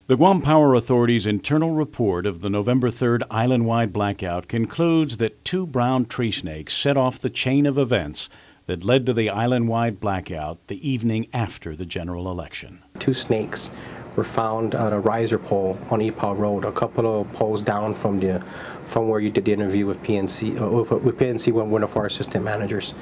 The Guam Power Authority's internal report of the November 3rd island-wide blackout concludes that 2 brown tree snakes set off the chain of events that led to the island-wide blackout the evening after the general election. 2 snakes were found on a riser pole on EPAL Road, a couple of poles down from where you did the interview with PNC, one of our assistant managers.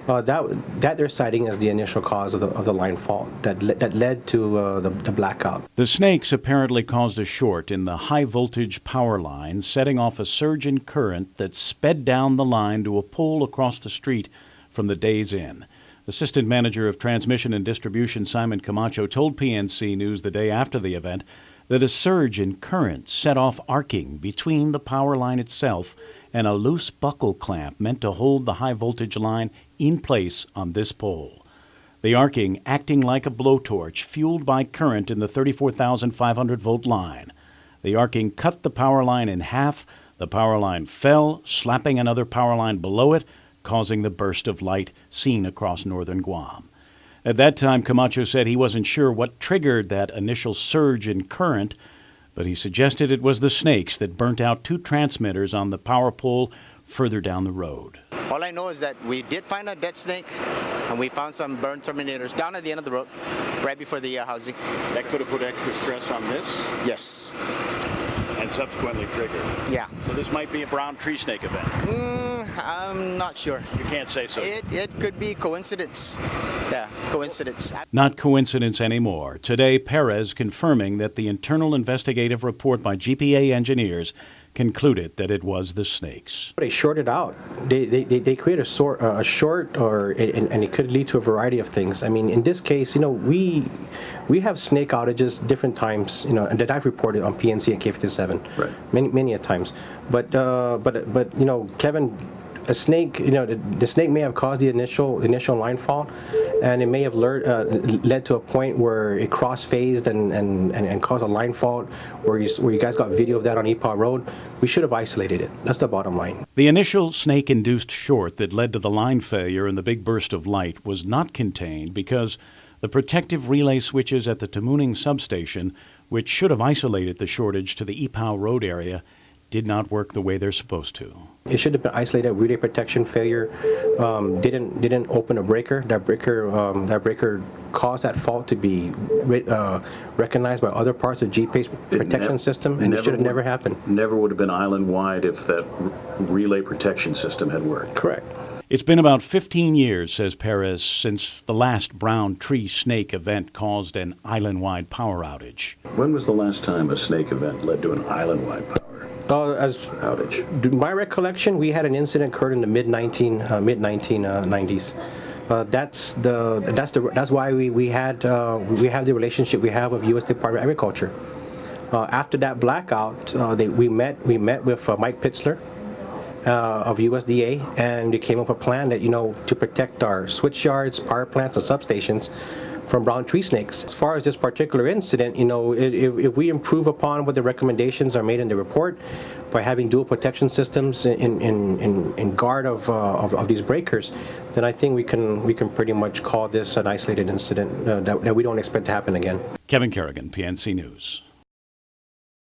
That they're citing as the initial cause of the line fault that led to the blackout. The snakes apparently caused a short in the high-voltage power line, setting off a surge in current that sped down the line to a pole across the street from the Days Inn. Assistant Manager of Transmission and Distribution Simon Camacho told PNC News the day after the event that a surge in current set off arcing between the power line itself and a loose buckle clamp meant to hold the high-voltage line in place on this pole. The arcing acting like a blowtorch fueled by current in the 34,500-volt line. The arcing cut the power line in half. The power line fell, slapping another power line below it, causing the burst of light seen across northern Guam. At that time, Camacho said he wasn't sure what triggered that initial surge in current, but he suggested it was the snakes that burnt out 2 transmitters on the power pole further down the road. All I know is that we did find a dead snake, and we found some burned terminators down at the end of the road, right before the housing. That could have put extra stress on this? Yes. And subsequently triggered? Yeah. So this might be a brown tree snake event? I'm not sure. You can't say so? It could be coincidence. Yeah, coincidence. Not coincidence anymore. Today, Perez confirming that the internal investigative report by GPA engineers concluded that it was the snakes. They shorted out. They create a short, and it could lead to a variety of things. I mean, in this case, we have snake outages different times, and that I've reported on PNC and K57, right. Many a times. But Kevin, a snake, the snake may have caused the initial line fault, and it may have led to a point where it cross-phased and caused a line fault where you guys got video of that on EPAW Road. We should have isolated it. That's the bottom line. The initial snake-induced short that led to the line failure and the big burst of light was not contained because the protective relay switches at the Tamuning substation, which should have isolated the shortage to the EPAW Road area, did not work the way they're supposed to. It should have been isolated. Relay protection failure didn't open a breaker. That breaker caused that fault to be recognized by other parts of GPA's protection system, and it should have never happened. Never would have been island-wide if that relay protection system had worked. Correct. It's been about 15 years, says Perez, since the last brown tree snake event caused an island-wide power outage. When was the last time a snake event led to an island-wide power outage? My recollection, we had an incident occurred in the mid-1990s. That's why we have the relationship we have with U.S. Department of Agriculture. After that blackout, we met with Mike Pitzler of USDA, and we came up with a plan that to protect our switch yards, power plants, and substations from brown tree snakes. As far as this particular incident, if we improve upon what the recommendations are made in the report by having dual protection systems in guard of these breakers, then I think we can pretty much call this an isolated incident that we don't expect to happen again. Kevin Kerrigan, PNC News.